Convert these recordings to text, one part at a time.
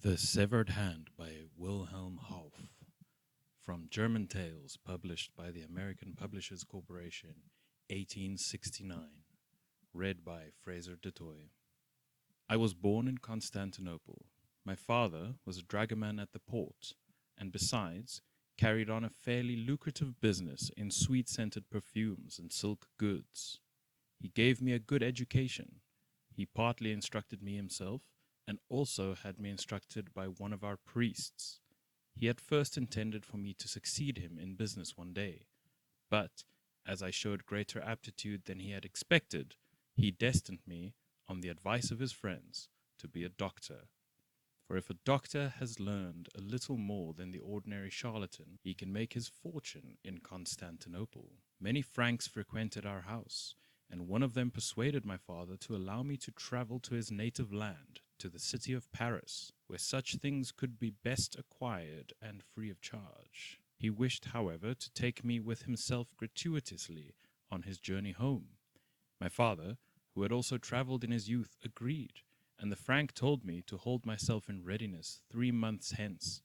The Severed Hand by Wilhelm Hauff, from German Tales, published by the American Publishers Corporation, 1869. Read by Fraser DeToy. I was born in Constantinople. My father was a dragoman at the port, and besides, carried on a fairly lucrative business in sweet-scented perfumes and silk goods. He gave me a good education. He partly instructed me himself, and also had me instructed by one of our priests. He at first intended for me to succeed him in business one day, but, as I showed greater aptitude than he had expected, he destined me, on the advice of his friends, to be a doctor. For if a doctor has learned a little more than the ordinary charlatan, he can make his fortune in Constantinople. Many Franks frequented our house, and one of them persuaded my father to allow me to travel to his native land, to the city of Paris, where such things could be best acquired and free of charge. He wished, however, to take me with himself gratuitously on his journey home. My father, who had also traveled in his youth, agreed, and the Frank told me to hold myself in readiness 3 months hence.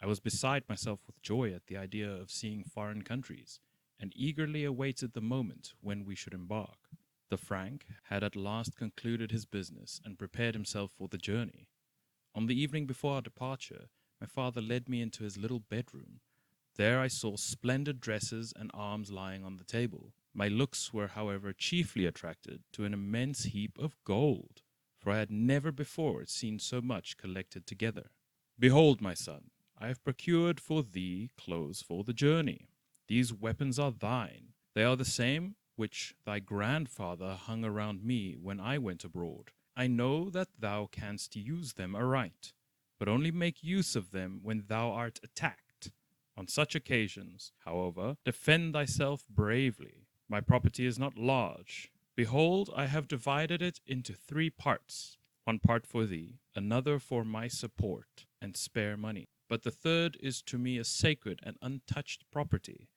I was beside myself with joy at the idea of seeing foreign countries, and eagerly awaited the moment when we should embark. The Frank had at last concluded his business and prepared himself for the journey. On the evening before our departure, my father led me into his little bedroom. There I saw splendid dresses and arms lying on the table. My looks were, however, chiefly attracted to an immense heap of gold, for I had never before seen so much collected together. "Behold, my son, I have procured for thee clothes for the journey. These weapons are thine. They are the same which thy grandfather hung around me when I went abroad. I know that thou canst use them aright, but only make use of them when thou art attacked. On such occasions, however, defend thyself bravely. My property is not large. Behold, I have divided it into 3 parts, one part for thee, another for my support and spare money. But the third is to me a sacred and untouched property.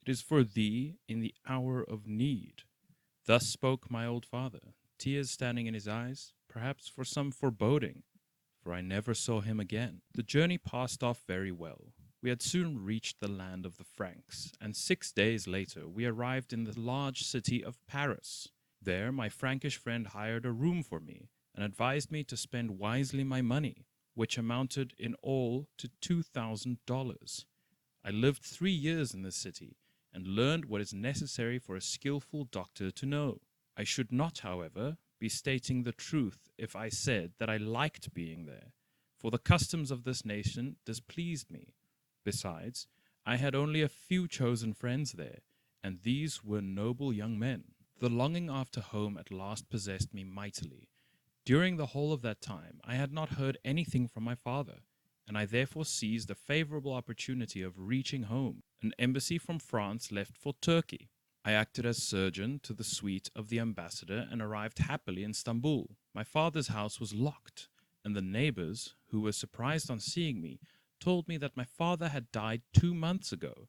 It is for thee in the hour of need." Thus spoke my old father, tears standing in his eyes, perhaps for some foreboding, for I never saw him again. The journey passed off very well. We had soon reached the land of the Franks, and 6 days later we arrived in the large city of Paris. There my Frankish friend hired a room for me, and advised me to spend wisely my money, which amounted in all to $2,000. I lived 3 years in this city, and learned what is necessary for a skillful doctor to know. I should not, however, be stating the truth if I said that I liked being there, for the customs of this nation displeased me. Besides, I had only a few chosen friends there, and these were noble young men. The longing after home at last possessed me mightily. During the whole of that time I had not heard anything from my father, and I therefore seized a favorable opportunity of reaching home. An embassy from France left for Turkey. I acted as surgeon to the suite of the ambassador and arrived happily in Stamboul. My father's house was locked, and the neighbors, who were surprised on seeing me, told me that my father had died 2 months ago.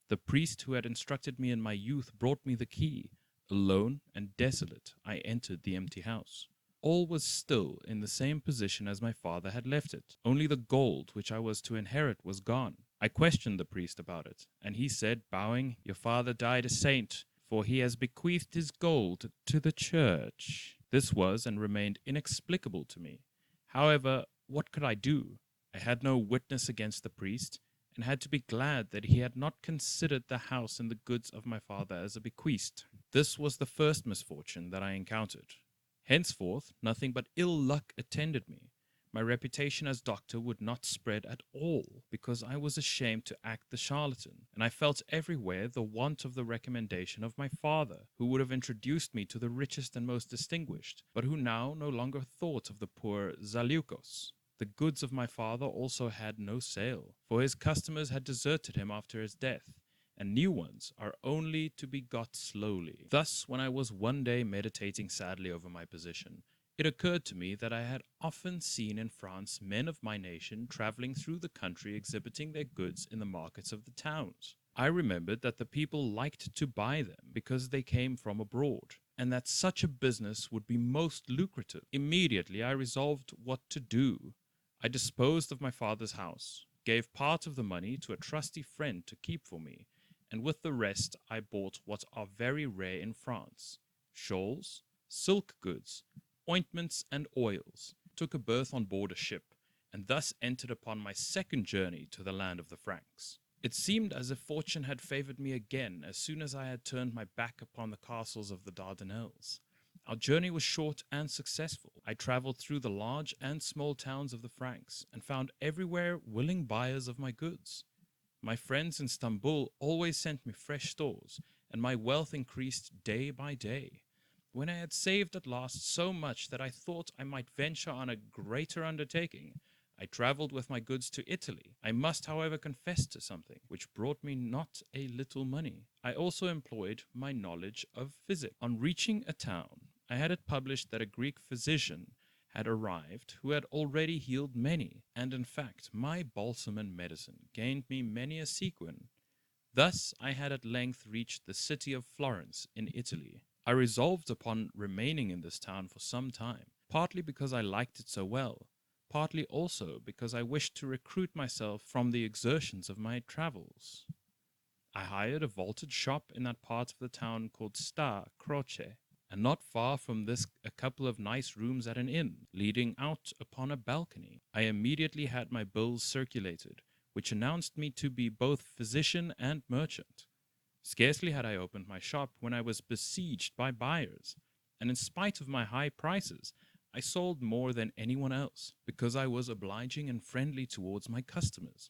The priest who had instructed me in my youth brought me the key. Alone and desolate, I entered the empty house. All was still in the same position as my father had left it. Only the gold which I was to inherit was gone. I questioned the priest about it, and he said, bowing, "Your father died a saint, for he has bequeathed his gold to the church." This was and remained inexplicable to me. However, what could I do? I had no witness against the priest, and had to be glad that he had not considered the house and the goods of my father as a bequest. This was the first misfortune that I encountered. Henceforth, nothing but ill luck attended me. My reputation as doctor would not spread at all, because I was ashamed to act the charlatan, and I felt everywhere the want of the recommendation of my father, who would have introduced me to the richest and most distinguished, but who now no longer thought of the poor Zaleukos. The goods of my father also had no sale, for his customers had deserted him after his death, and new ones are only to be got slowly. Thus, when I was one day meditating sadly over my position, it occurred to me that I had often seen in France men of my nation traveling through the country exhibiting their goods in the markets of the towns. I remembered that the people liked to buy them because they came from abroad, and that such a business would be most lucrative. Immediately I resolved what to do. I disposed of my father's house, gave part of the money to a trusty friend to keep for me, and with the rest I bought what are very rare in France: shawls, silk goods, ointments, and oils, took a berth on board a ship, and thus entered upon my second journey to the land of the Franks. It seemed as if fortune had favored me again as soon as I had turned my back upon the castles of the Dardanelles. Our journey was short and successful. I traveled through the large and small towns of the Franks, and found everywhere willing buyers of my goods. My friends in Stamboul always sent me fresh stores, and my wealth increased day by day. When I had saved at last so much that I thought I might venture on a greater undertaking, I travelled with my goods to Italy. I must, however, confess to something, which brought me not a little money. I also employed my knowledge of physic. On reaching a town, I had it published that a Greek physician had arrived who had already healed many, and in fact my balsam and medicine gained me many a sequin. Thus I had at length reached the city of Florence in Italy. I resolved upon remaining in this town for some time, partly because I liked it so well, partly also because I wished to recruit myself from the exertions of my travels. I hired a vaulted shop in that part of the town called Sta Croce, and not far from this a couple of nice rooms at an inn, leading out upon a balcony. I immediately had my bills circulated, which announced me to be both physician and merchant. Scarcely had I opened my shop when I was besieged by buyers, and in spite of my high prices, I sold more than anyone else, because I was obliging and friendly towards my customers.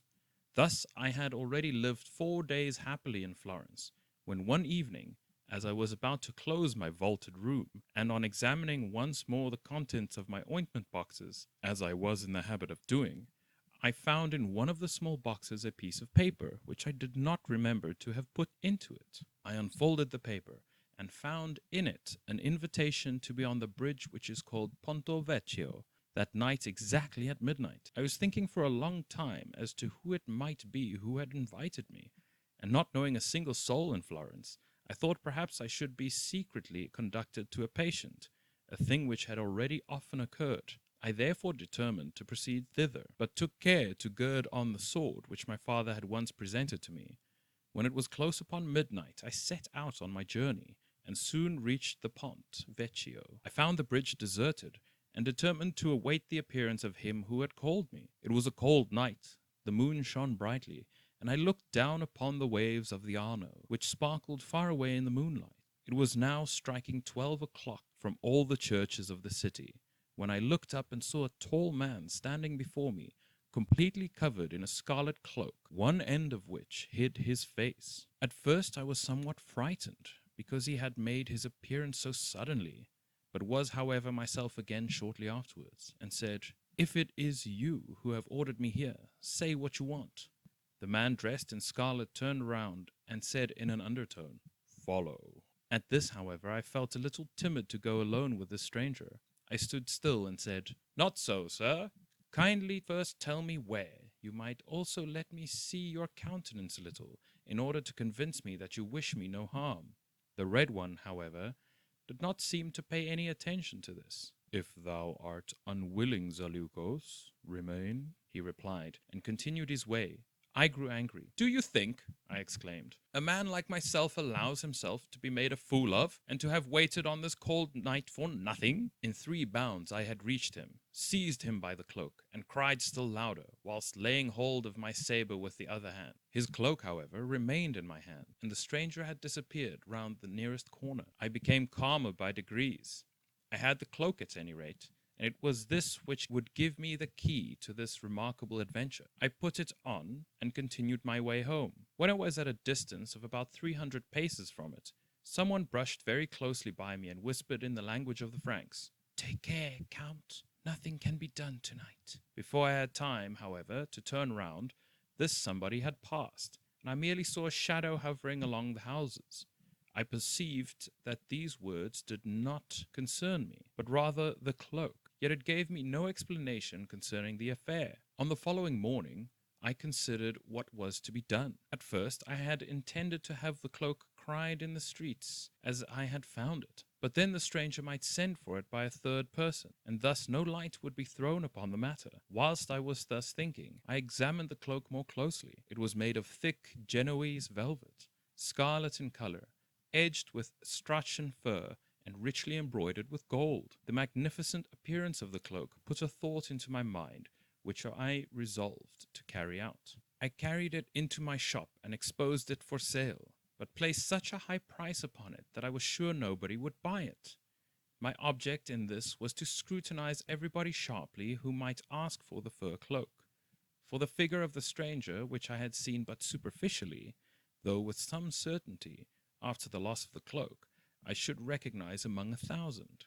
Thus I had already lived 4 days happily in Florence, when one evening, as I was about to close my vaulted room, and on examining once more the contents of my ointment boxes, as I was in the habit of doing, I found in one of the small boxes a piece of paper which I did not remember to have put into it. I unfolded the paper, and found in it an invitation to be on the bridge which is called Ponto Vecchio that night exactly at midnight. I was thinking for a long time as to who it might be who had invited me, and not knowing a single soul in Florence, I thought perhaps I should be secretly conducted to a patient, a thing which had already often occurred. I therefore determined to proceed thither, but took care to gird on the sword which my father had once presented to me. When it was close upon midnight, I set out on my journey, and soon reached the Pont Vecchio. I found the bridge deserted, and determined to await the appearance of him who had called me. It was a cold night, the moon shone brightly, and I looked down upon the waves of the Arno, which sparkled far away in the moonlight. It was now striking 12 o'clock from all the churches of the city, when I looked up and saw a tall man standing before me, completely covered in a scarlet cloak, one end of which hid his face. At first I was somewhat frightened, because he had made his appearance so suddenly, but was, however, myself again shortly afterwards, and said, "If it is you who have ordered me here, say what you want." The man dressed in scarlet turned round and said in an undertone, "Follow." At this, however, I felt a little timid to go alone with this stranger. I stood still and said, "Not so, sir. Kindly first tell me where. You might also let me see your countenance a little, in order to convince me that you wish me no harm." The red one, however, did not seem to pay any attention to this. "If thou art unwilling, Zaleukos, remain," he replied, and continued his way. I grew angry. "Do you think," I exclaimed, "a man like myself allows himself to be made a fool of, and to have waited on this cold night for nothing?" In 3 bounds I had reached him, seized him by the cloak, and cried still louder, whilst laying hold of my sabre with the other hand. His cloak, however, remained in my hand, and the stranger had disappeared round the nearest corner. I became calmer by degrees. I had the cloak at any rate, and it was this which would give me the key to this remarkable adventure. I put it on, and continued my way home. When I was at a distance of about 300 paces from it, someone brushed very closely by me and whispered in the language of the Franks, "Take care, Count, nothing can be done tonight." Before I had time, however, to turn round, this somebody had passed, and I merely saw a shadow hovering along the houses. I perceived that these words did not concern me, but rather the cloak, yet it gave me no explanation concerning the affair. On the following morning, I considered what was to be done. At first, I had intended to have the cloak cried in the streets, as I had found it, But then the stranger might send for it by a third person, and thus no light would be thrown upon the matter. Whilst I was thus thinking, I examined the cloak more closely. It was made of thick Genoese velvet, scarlet in colour, edged with Strachan fur, and richly embroidered with gold. The magnificent appearance of the cloak put a thought into my mind, which I resolved to carry out. I carried it into my shop and exposed it for sale, but placed such a high price upon it that I was sure nobody would buy it. My object in this was to scrutinize everybody sharply who might ask for the fur cloak. For the figure of the stranger, which I had seen but superficially, though with some certainty, after the loss of the cloak, I should recognize among 1,000.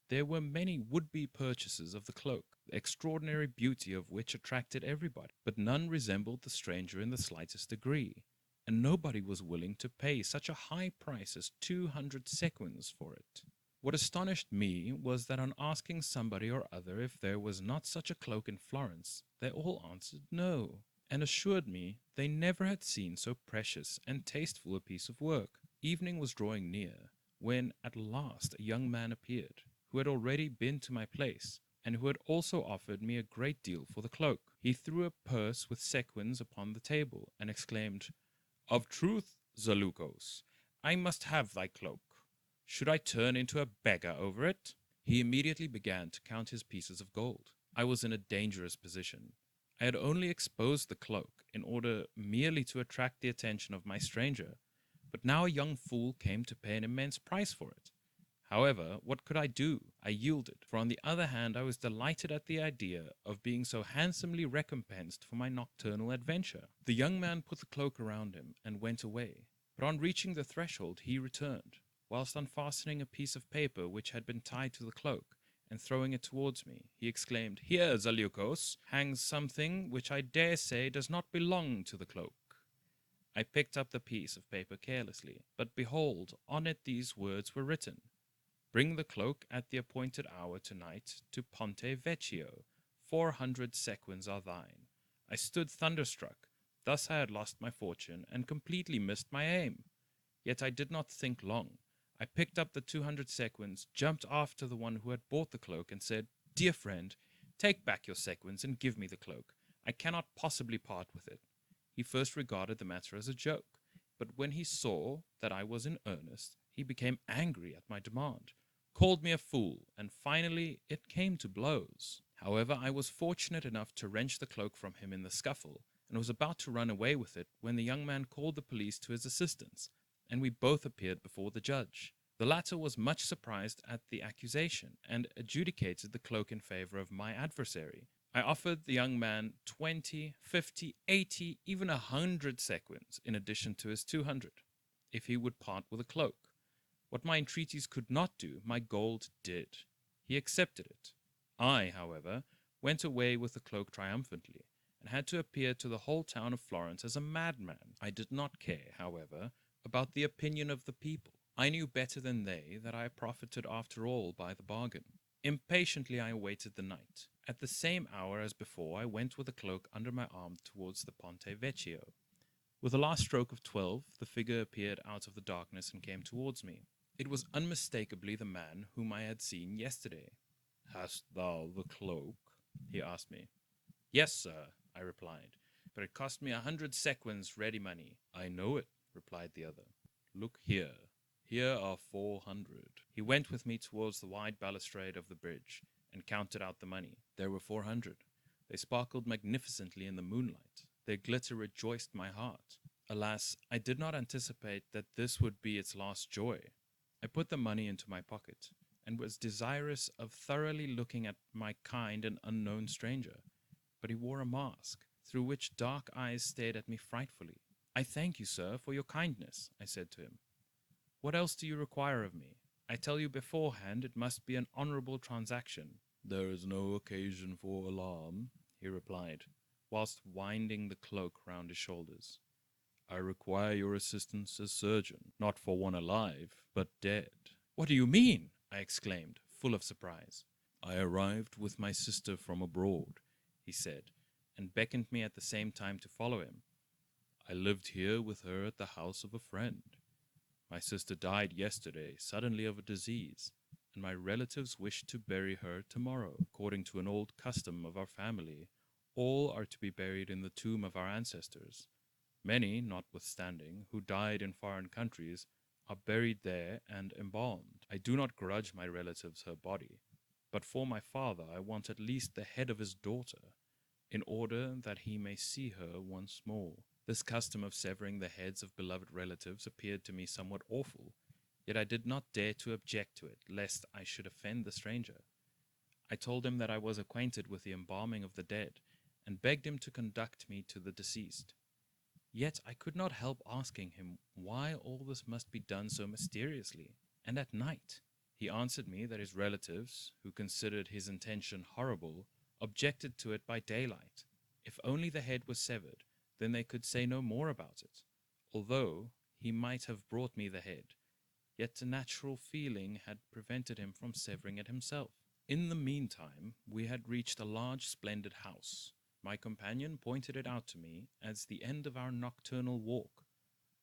There were many would-be purchasers of the cloak, the extraordinary beauty of which attracted everybody, but none resembled the stranger in the slightest degree, and nobody was willing to pay such a high price as 200 sequins for it. What astonished me was that on asking somebody or other if there was not such a cloak in Florence, they all answered no, and assured me they never had seen so precious and tasteful a piece of work. Evening was drawing near, when at last a young man appeared, who had already been to my place, and who had also offered me a great deal for the cloak. He threw a purse with sequins upon the table, and exclaimed, "Of truth, Zaleucos, I must have thy cloak. Should I turn into a beggar over it?" He immediately began to count his pieces of gold. I was in a dangerous position. I had only exposed the cloak in order merely to attract the attention of my stranger, but now a young fool came to pay an immense price for it. However, what could I do? I yielded, for on the other hand I was delighted at the idea of being so handsomely recompensed for my nocturnal adventure. The young man put the cloak around him and went away, but on reaching the threshold he returned, whilst unfastening a piece of paper which had been tied to the cloak, and throwing it towards me, he exclaimed, "Here, Zaleucos, hangs something which I dare say does not belong to the cloak." I picked up the piece of paper carelessly, but behold, on it these words were written: "Bring the cloak at the appointed hour tonight to Ponte Vecchio. 400 sequins are thine." I stood thunderstruck. Thus I had lost my fortune and completely missed my aim. Yet I did not think long. I picked up the 200 sequins, jumped after the one who had bought the cloak, and said, "Dear friend, take back your sequins and give me the cloak. I cannot possibly part with it." He first regarded the matter as a joke, but when he saw that I was in earnest, he became angry at my demand, called me a fool, and finally it came to blows. However, I was fortunate enough to wrench the cloak from him in the scuffle, and was about to run away with it when the young man called the police to his assistance, and we both appeared before the judge. The latter was much surprised at the accusation, and adjudicated the cloak in favor of my adversary. I offered the young man 20, 50, 80, even 100 sequins, in addition to his 200, if he would part with a cloak. What my entreaties could not do, my gold did. He accepted it. I, however, went away with the cloak triumphantly, and had to appear to the whole town of Florence as a madman. I did not care, however, about the opinion of the people. I knew better than they that I profited after all by the bargain. Impatiently I awaited the night. At the same hour as before, I went with the cloak under my arm towards the Ponte Vecchio. With the last stroke of 12, the figure appeared out of the darkness and came towards me. It was unmistakably the man whom I had seen yesterday. "Hast thou the cloak?" he asked me. "Yes, sir," I replied, "but it cost me 100 sequins ready money." "I know it," replied the other. "Look here. Here are 400. He went with me towards the wide balustrade of the bridge, and counted out the money. There were 400. They sparkled magnificently in the moonlight. Their glitter rejoiced my heart. Alas, I did not anticipate that this would be its last joy. I put the money into my pocket, and was desirous of thoroughly looking at my kind and unknown stranger, but he wore a mask, through which dark eyes stared at me frightfully. "I thank you, sir, for your kindness," I said to him. "What else do you require of me? I tell you beforehand it must be an honourable transaction." "There is no occasion for alarm," he replied, whilst winding the cloak round his shoulders. "I require your assistance as surgeon, not for one alive, but dead." "What do you mean?" I exclaimed, full of surprise. "I arrived with my sister from abroad," he said, and beckoned me at the same time to follow him. "I lived here with her at the house of a friend. My sister died yesterday, suddenly of a disease, and my relatives wish to bury her tomorrow. According to an old custom of our family, all are to be buried in the tomb of our ancestors. Many, notwithstanding, who died in foreign countries are buried there and embalmed. I do not grudge my relatives her body, but for my father I want at least the head of his daughter, in order that he may see her once more. This custom of severing the heads of beloved relatives appeared to me somewhat awful, yet I did not dare to object to it, lest I should offend the stranger. I told him that I was acquainted with the embalming of the dead, and begged him to conduct me to the deceased. Yet I could not help asking him why all this must be done so mysteriously, and at night. He answered me that his relatives, who considered his intention horrible, objected to it by daylight. If only the head was severed, then they could say no more about it. Although he might have brought me the head, yet a natural feeling had prevented him from severing it himself. In the meantime, we had reached a large, splendid house. My companion pointed it out to me as the end of our nocturnal walk.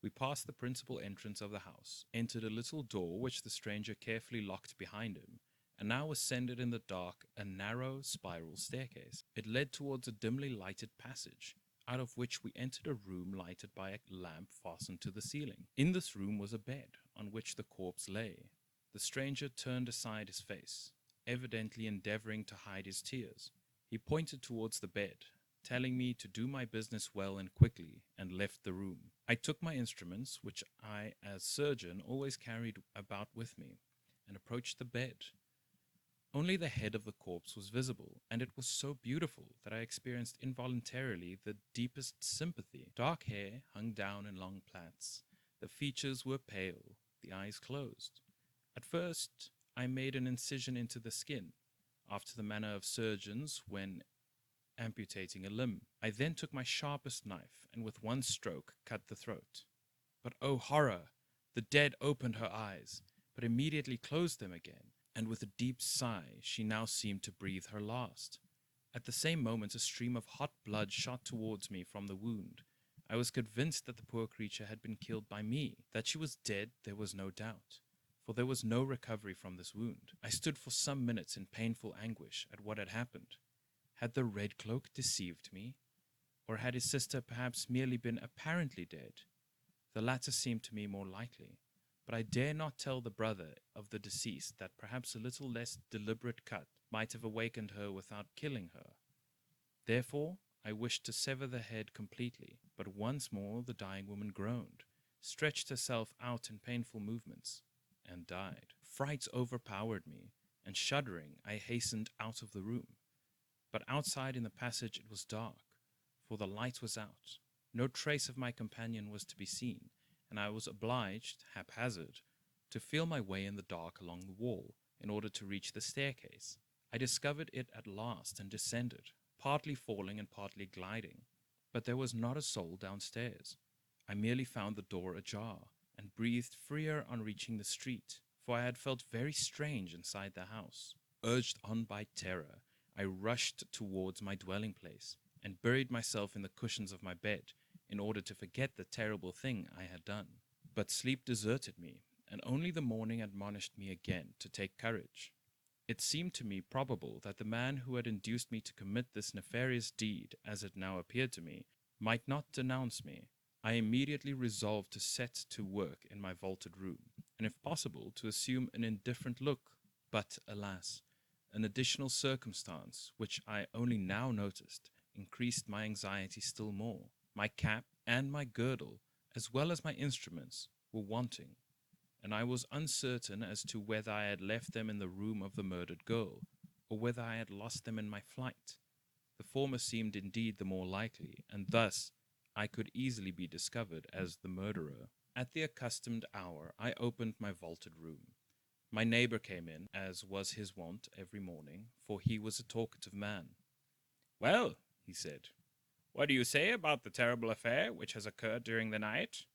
We passed the principal entrance of the house, entered a little door which the stranger carefully locked behind him, and now ascended in the dark a narrow spiral staircase. It led towards a dimly lighted passage, out of which we entered a room lighted by a lamp fastened to the ceiling. In this room was a bed, on which the corpse lay. The stranger turned aside his face, evidently endeavoring to hide his tears. He pointed towards the bed, telling me to do my business well and quickly, and left the room. I took my instruments, which I, as surgeon, always carried about with me, and approached the bed. Only the head of the corpse was visible, and it was so beautiful that I experienced involuntarily the deepest sympathy. Dark hair hung down in long plaits. The features were pale, the eyes closed. At first, I made an incision into the skin, after the manner of surgeons when amputating a limb. I then took my sharpest knife, and with one stroke cut the throat. But oh horror! The dead opened her eyes, but immediately closed them again, and with a deep sigh she now seemed to breathe her last. At the same moment a stream of hot blood shot towards me from the wound. I was convinced that the poor creature had been killed by me. That she was dead there was no doubt, for there was no recovery from this wound. I stood for some minutes in painful anguish at what had happened. Had the red cloak deceived me? Or had his sister perhaps merely been apparently dead? The latter seemed to me more likely, but I dare not tell the brother of the deceased that perhaps a little less deliberate cut might have awakened her without killing her. Therefore, I wished to sever the head completely, but once more the dying woman groaned, stretched herself out in painful movements, and died. Fright overpowered me, and shuddering, I hastened out of the room. But outside in the passage it was dark, for the light was out. No trace of my companion was to be seen, and I was obliged, haphazard, to feel my way in the dark along the wall, in order to reach the staircase. I discovered it at last and descended, partly falling and partly gliding, but there was not a soul downstairs. I merely found the door ajar, and breathed freer on reaching the street, for I had felt very strange inside the house. Urged on by terror, I rushed towards my dwelling place, and buried myself in the cushions of my bed, in order to forget the terrible thing I had done. But sleep deserted me, and only the morning admonished me again to take courage. It seemed to me probable that the man who had induced me to commit this nefarious deed, as it now appeared to me, might not denounce me. I immediately resolved to set to work in my vaulted room, and if possible to assume an indifferent look. But, alas, an additional circumstance, which I only now noticed, increased my anxiety still more. My cap and my girdle, as well as my instruments, were wanting, and I was uncertain as to whether I had left them in the room of the murdered girl, or whether I had lost them in my flight. The former seemed indeed the more likely, and thus I could easily be discovered as the murderer. At the accustomed hour I opened my vaulted room. My neighbor came in, as was his wont every morning, for he was a talkative man. "Well," he said, "what do you say about the terrible affair which has occurred during the night?"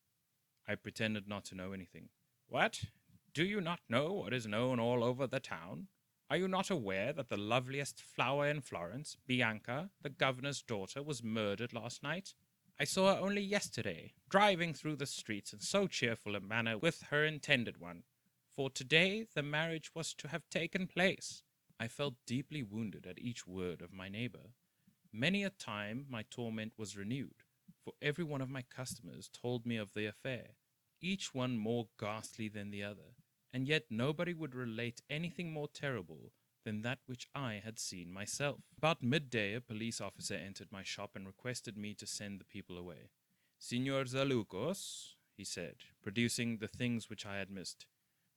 I pretended not to know anything. "What? Do you not know what is known all over the town? Are you not aware that the loveliest flower in Florence, Bianca, the governor's daughter, was murdered last night?" I saw her only yesterday, driving through the streets in so cheerful a manner with her intended one, for today the marriage was to have taken place. I felt deeply wounded at each word of my neighbor. Many a time my torment was renewed, for every one of my customers told me of the affair, each one more ghastly than the other, and yet nobody would relate anything more terrible than that which I had seen myself. About midday a police officer entered my shop and requested me to send the people away. Signor Zalukos, he said, producing the things which I had missed,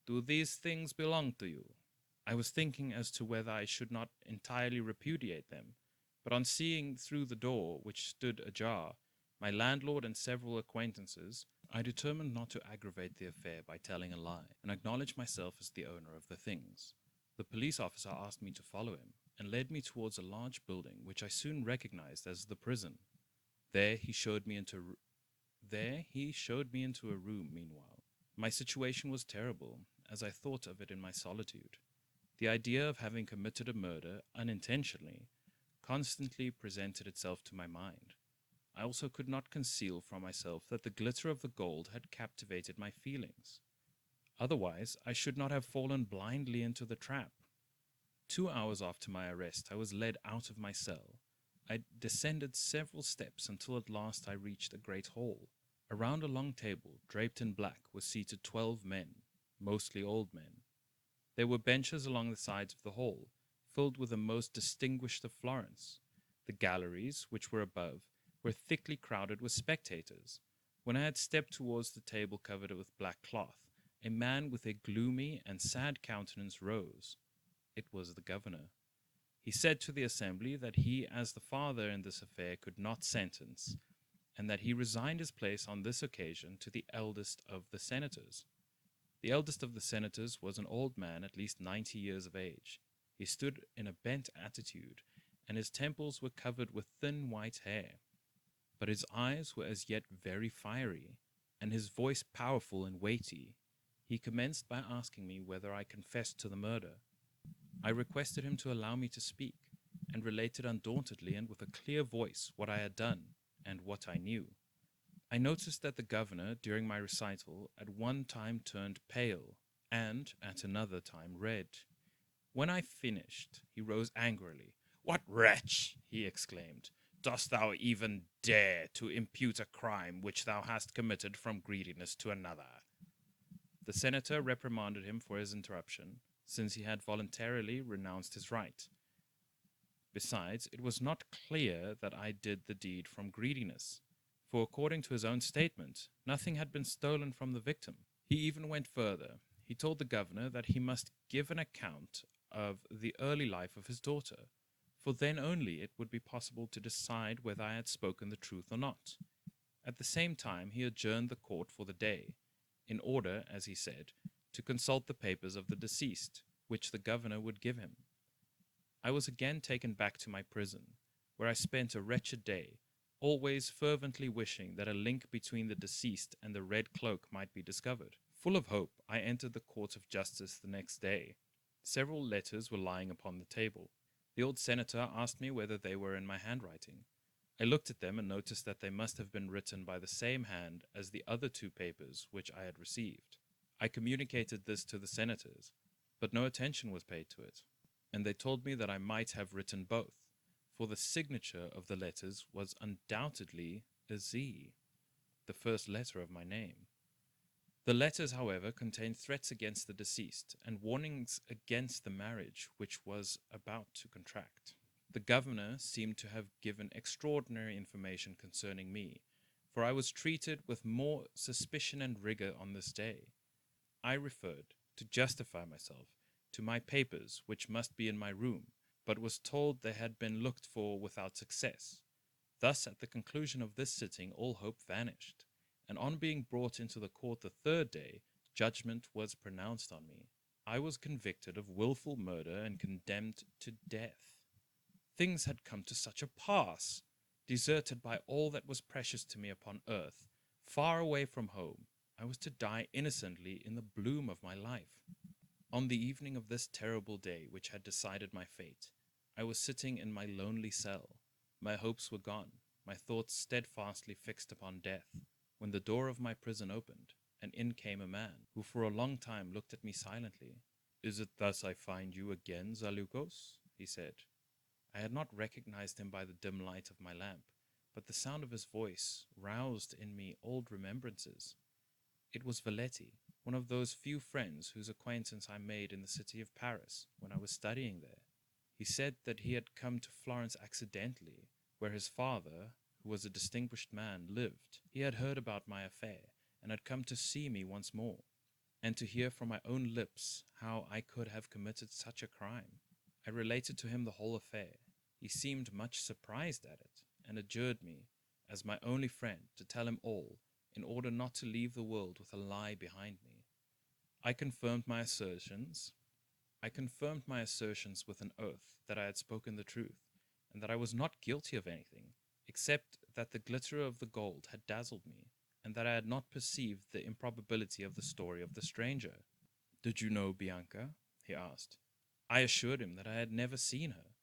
do these things belong to you? I was thinking as to whether I should not entirely repudiate them, but on seeing through the door, which stood ajar, my landlord and several acquaintances, I determined not to aggravate the affair by telling a lie, and acknowledge myself as the owner of the things. The police officer asked me to follow him, and led me towards a large building, which I soon recognized as the prison. There he showed me into a room. Meanwhile, my situation was terrible, as I thought of it in my solitude. The idea of having committed a murder unintentionally constantly presented itself to my mind. I also could not conceal from myself that the glitter of the gold had captivated my feelings. Otherwise, I should not have fallen blindly into the trap. 2 hours after my arrest, I was led out of my cell. I descended several steps until at last I reached a great hall. Around a long table, draped in black, were seated 12 men, mostly old men. There were benches along the sides of the hall, filled with the most distinguished of Florence. The galleries, which were above, were thickly crowded with spectators. When I had stepped towards the table covered with black cloth, a man with a gloomy and sad countenance rose. It was the governor. He said to the assembly that he, as the father in this affair, could not sentence, and that he resigned his place on this occasion to the eldest of the senators. The eldest of the senators was an old man at least 90 years of age. He stood in a bent attitude, and his temples were covered with thin white hair. But his eyes were as yet very fiery, and his voice powerful and weighty. He commenced by asking me whether I confessed to the murder. I requested him to allow me to speak, and related undauntedly and with a clear voice what I had done and what I knew. I noticed that the governor, during my recital, at one time turned pale, and at another time red. When I finished, he rose angrily. "What wretch," he exclaimed, "dost thou even dare to impute a crime which thou hast committed from greediness to another?" The senator reprimanded him for his interruption, since he had voluntarily renounced his right. Besides, it was not clear that I did the deed from greediness, for according to his own statement, nothing had been stolen from the victim. He even went further. He told the governor that he must give an account of the early life of his daughter, for then only it would be possible to decide whether I had spoken the truth or not. At the same time, he adjourned the court for the day, in order, as he said, to consult the papers of the deceased, which the governor would give him. I was again taken back to my prison, where I spent a wretched day, always fervently wishing that a link between the deceased and the red cloak might be discovered. Full of hope, I entered the court of justice the next day. Several letters were lying upon the table. The old senator asked me whether they were in my handwriting. I looked at them and noticed that they must have been written by the same hand as the other two papers which I had received. I communicated this to the senators, but no attention was paid to it, and they told me that I might have written both, for the signature of the letters was undoubtedly a Z, the first letter of my name. The letters, however, contained threats against the deceased and warnings against the marriage which was about to contract. The governor seemed to have given extraordinary information concerning me, for I was treated with more suspicion and rigor on this day. I referred, to justify myself, to my papers, which must be in my room, but was told they had been looked for without success. Thus, at the conclusion of this sitting, all hope vanished, and on being brought into the court the third day, judgment was pronounced on me. I was convicted of wilful murder and condemned to death. Things had come to such a pass. Deserted by all that was precious to me upon earth, far away from home, I was to die innocently in the bloom of my life. On the evening of this terrible day which had decided my fate, I was sitting in my lonely cell. My hopes were gone, my thoughts steadfastly fixed upon death, when the door of my prison opened, and in came a man, who for a long time looked at me silently. "Is it thus I find you again, Zalukos?" he said. I had not recognized him by the dim light of my lamp, but the sound of his voice roused in me old remembrances. It was Valetti, one of those few friends whose acquaintance I made in the city of Paris when I was studying there. He said that he had come to Florence accidentally, where his father, who was a distinguished man, lived. He had heard about my affair, and had come to see me once more, and to hear from my own lips how I could have committed such a crime. I related to him the whole affair. He seemed much surprised at it, and adjured me, as my only friend, to tell him all, in order not to leave the world with a lie behind me. I confirmed my assertions with an oath that I had spoken the truth, and that I was not guilty of anything, except that the glitter of the gold had dazzled me, and that I had not perceived the improbability of the story of the stranger. "Did you know Bianca?" he asked. I assured him that I had never seen her.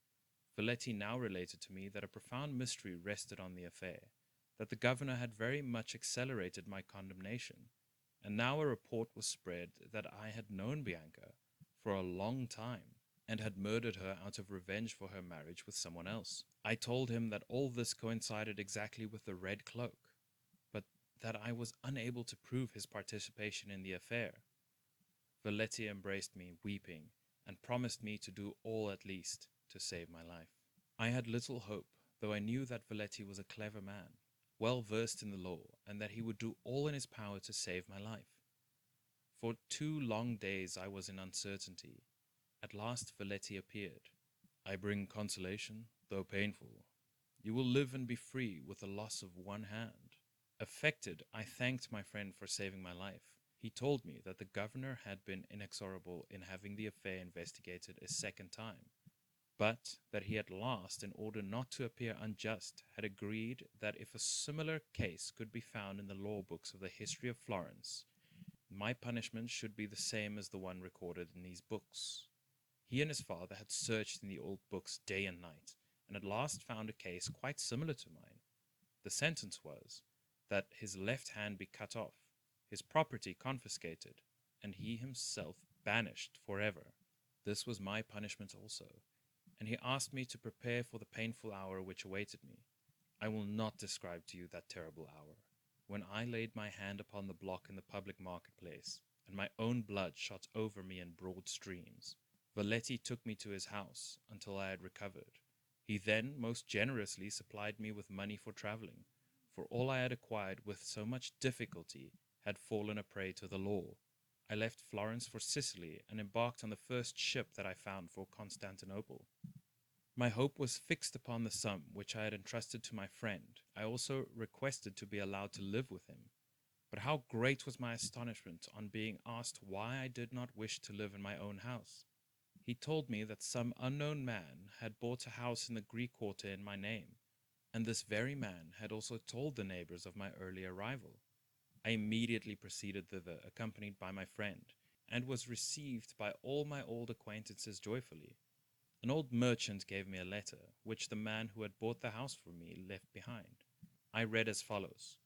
Valetti now related to me that a profound mystery rested on the affair, that the governor had very much accelerated my condemnation, and now a report was spread that I had known Bianca for a long time, and had murdered her out of revenge for her marriage with someone else. I told him that all this coincided exactly with the red cloak, but that I was unable to prove his participation in the affair. Valetti embraced me, weeping, and promised me to do all at least to save my life. I had little hope, though I knew that Valetti was a clever man, well versed in the law, and that he would do all in his power to save my life. For 2 long days I was in uncertainty. At last Valetti appeared. "I bring consolation, though painful. You will live and be free with the loss of one hand." Affected, I thanked my friend for saving my life. He told me that the governor had been inexorable in having the affair investigated a second time, but that he at last, in order not to appear unjust, had agreed that if a similar case could be found in the law books of the history of Florence, my punishment should be the same as the one recorded in these books. He and his father had searched in the old books day and night, and at last found a case quite similar to mine. The sentence was that his left hand be cut off, his property confiscated, and he himself banished forever. This was my punishment also, and he asked me to prepare for the painful hour which awaited me. I will not describe to you that terrible hour, when I laid my hand upon the block in the public marketplace, and my own blood shot over me in broad streams. Valetti took me to his house until I had recovered. He then most generously supplied me with money for traveling, for all I had acquired with so much difficulty had fallen a prey to the law. I left Florence for Sicily and embarked on the first ship that I found for Constantinople. My hope was fixed upon the sum which I had entrusted to my friend. I also requested to be allowed to live with him. But how great was my astonishment on being asked why I did not wish to live in my own house. He told me that some unknown man had bought a house in the Greek quarter in my name, and this very man had also told the neighbors of my early arrival. I immediately proceeded thither, accompanied by my friend, and was received by all my old acquaintances joyfully. An old merchant gave me a letter, which the man who had bought the house for me left behind. I read as follows: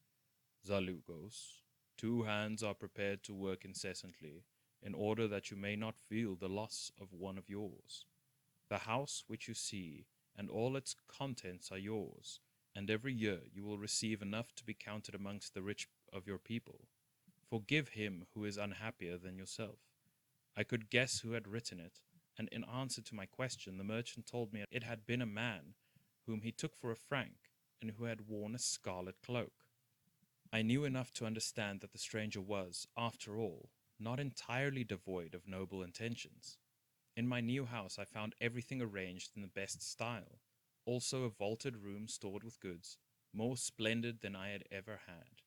"Zalugos, 2 hands are prepared to work incessantly, in order that you may not feel the loss of one of yours. The house which you see and all its contents are yours, and every year you will receive enough to be counted amongst the rich of your people. Forgive him who is unhappier than yourself." I could guess who had written it, and in answer to my question, the merchant told me it had been a man whom he took for a Frank, and who had worn a scarlet cloak. I knew enough to understand that the stranger was, after all, not entirely devoid of noble intentions. In my new house I found everything arranged in the best style, also a vaulted room stored with goods, more splendid than I had ever had.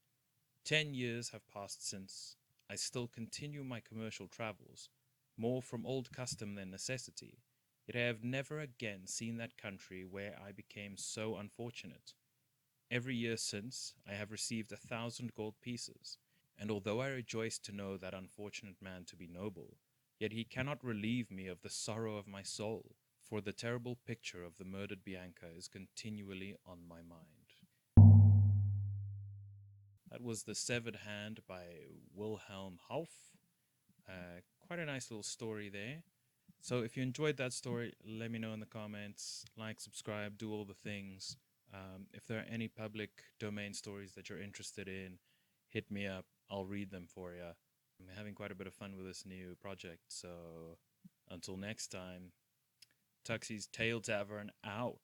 10 years have passed since. I still continue my commercial travels, more from old custom than necessity, yet I have never again seen that country where I became so unfortunate. Every year since, I have received 1,000 gold pieces, and although I rejoice to know that unfortunate man to be noble, yet he cannot relieve me of the sorrow of my soul, for the terrible picture of the murdered Bianca is continually on my mind. That was The Severed Hand by Wilhelm Hauff. Quite a nice little story there. So if you enjoyed that story, let me know in the comments. Like, subscribe, do all the things. If there are any public domain stories that you're interested in, hit me up. I'll read them for you. I'm having quite a bit of fun with this new project. So until next time, Tuxie's Tail Tavern out.